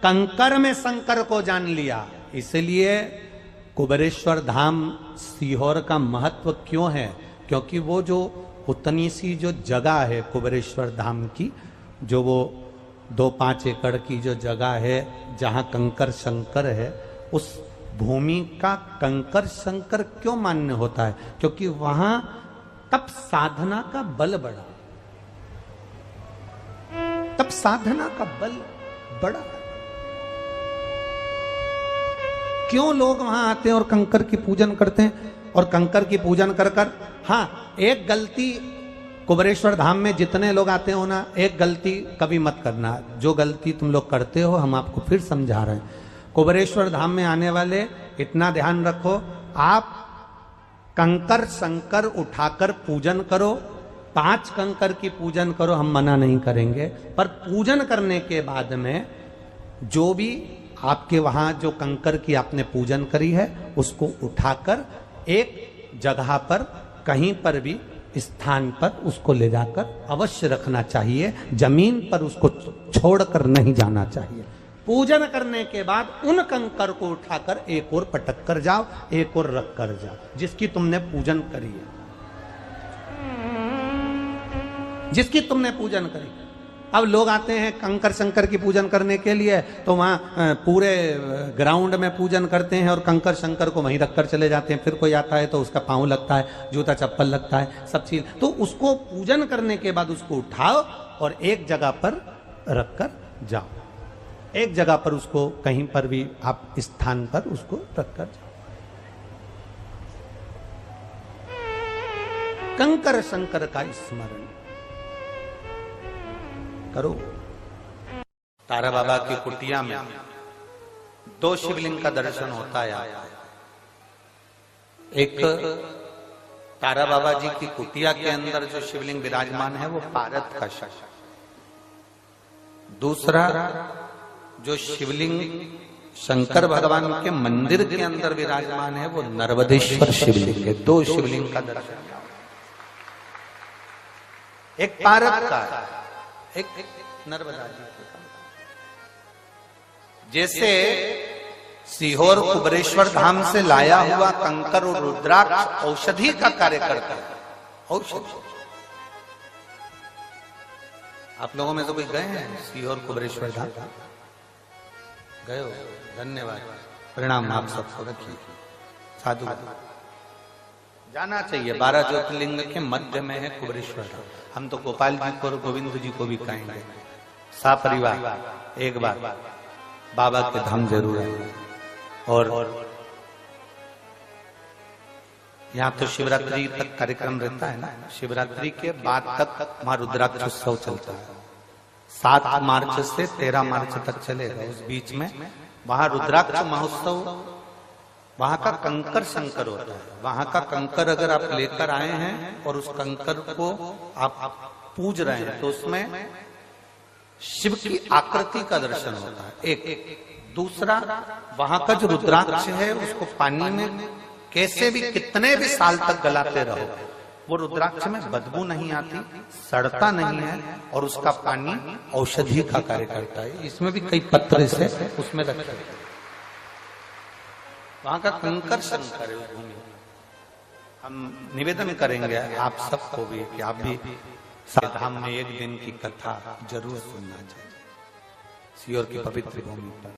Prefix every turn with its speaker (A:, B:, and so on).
A: कंकर में शंकर को जान लिया। इसलिए कुबेरेश्वर धाम सीहोर का महत्व क्यों है? क्योंकि वो जो उतनी सी जो जगह है कुबेरेश्वर धाम की, जो वो 2-5 एकड़ की जो जगह है जहाँ कंकर शंकर है, उस भूमि का कंकर शंकर क्यों मान्य होता है? क्योंकि वहां तप साधना का बल बढ़ा, तप साधना का बल बढ़ा। क्यों लोग वहां आते हैं और कंकर की पूजन करते हैं? और कंकर की पूजन कर कर, हाँ, एक गलती कुबेरेश्वर धाम में जितने लोग आते हो ना, एक गलती कभी मत करना। जो गलती तुम लोग करते हो हम आपको फिर समझा रहे हैं। कुबेरेश्वर धाम में आने वाले इतना ध्यान रखो, आप कंकर शंकर उठाकर पूजन करो, 5 कंकर की पूजन करो, हम मना नहीं करेंगे। पर पूजन करने के बाद में जो भी आपके वहां जो कंकर की आपने पूजन करी है उसको उठाकर एक जगह पर कहीं पर भी स्थान पर उसको ले जाकर अवश्य रखना चाहिए। जमीन पर उसको छोड़कर नहीं जाना चाहिए। पूजन करने के बाद उन कंकर को उठाकर एक और पटक कर जाओ, एक और रख कर जाओ, जिसकी तुमने पूजन करी है, जिसकी तुमने पूजन करी। अब लोग आते हैं कंकर शंकर की पूजन करने के लिए, तो वहां पूरे ग्राउंड में पूजन करते हैं और कंकर शंकर को वहीं रखकर चले जाते हैं। फिर कोई आता है तो उसका पांव लगता है, जूता चप्पल लगता है, सब चीज। तो उसको पूजन करने के बाद उसको उठाओ और एक जगह पर रखकर जाओ, एक जगह पर उसको कहीं पर भी आप स्थान पर उसको रखकर जाओ। कंकर शंकर का स्मरण करो। तारा बाबा की कुटिया में 2 शिवलिंग का दर्शन होता है। एक तारा बाबा जी की कुटिया के अंदर जो शिवलिंग विराजमान है वो पारद का शिव, दूसरा जो शिवलिंग शंकर भगवान के मंदिर के अंदर विराजमान है वो नर्मदेश्वर शिवलिंग है। 2 शिवलिंग का दर्शन, एक पारद का, एक नर्मदा जी का। जैसे सीहोर कुबेरेश्वर धाम से लाया हुआ कंकर और रुद्राक्ष औषधि का कार्य करता है। औषधि, आप लोगों में तो कोई गए हैं सीहोर कुबेरेश्वर धाम? गए हो? धन्यवाद, प्रणाम आप सबको। रखिए, साधु जाना चाहिए। 12 ज्योतिर्लिंग के मध्य में है कुबेरेश्वर धाम। हम तो गोपाल जी को और गोविंद जी को भी कहेंगे, सपरिवार एक बार बाबा के धाम जरूर है। और यहाँ तो शिवरात्रि तक कार्यक्रम रहता है ना, शिवरात्रि के बाद तक वहां रुद्राक्ष उत्सव चलता है। 7 मार्च से 13 मार्च तक चलेगा। उस बीच में वहां रुद्राक्ष महोत्सव, वहां का कंकर शंकर होता है। वहां का कंकर अगर आप लेकर आए हैं और उस कंकर को आप पूज रहे हैं तो उसमें शिव की आकृति का दर्शन होता है। एक दूसरा, वहां का जो रुद्राक्ष है उसको पानी में कैसे भी कितने भी साल तक गलाते रहो, वो रुद्राक्ष में बदबू नहीं आती, सड़ता नहीं है और उसका पानी औषधि का कार्य करता है। इसमें भी कई पत्र से उसमें रखे, वहां का कंकर शंकर है भूमि। हम निवेदन करेंगे आप सबको भी कि आप भी धाम में एक दिन की कथा जरूर सुनना चाहिए, सीहोर की पवित्र भूमि पर।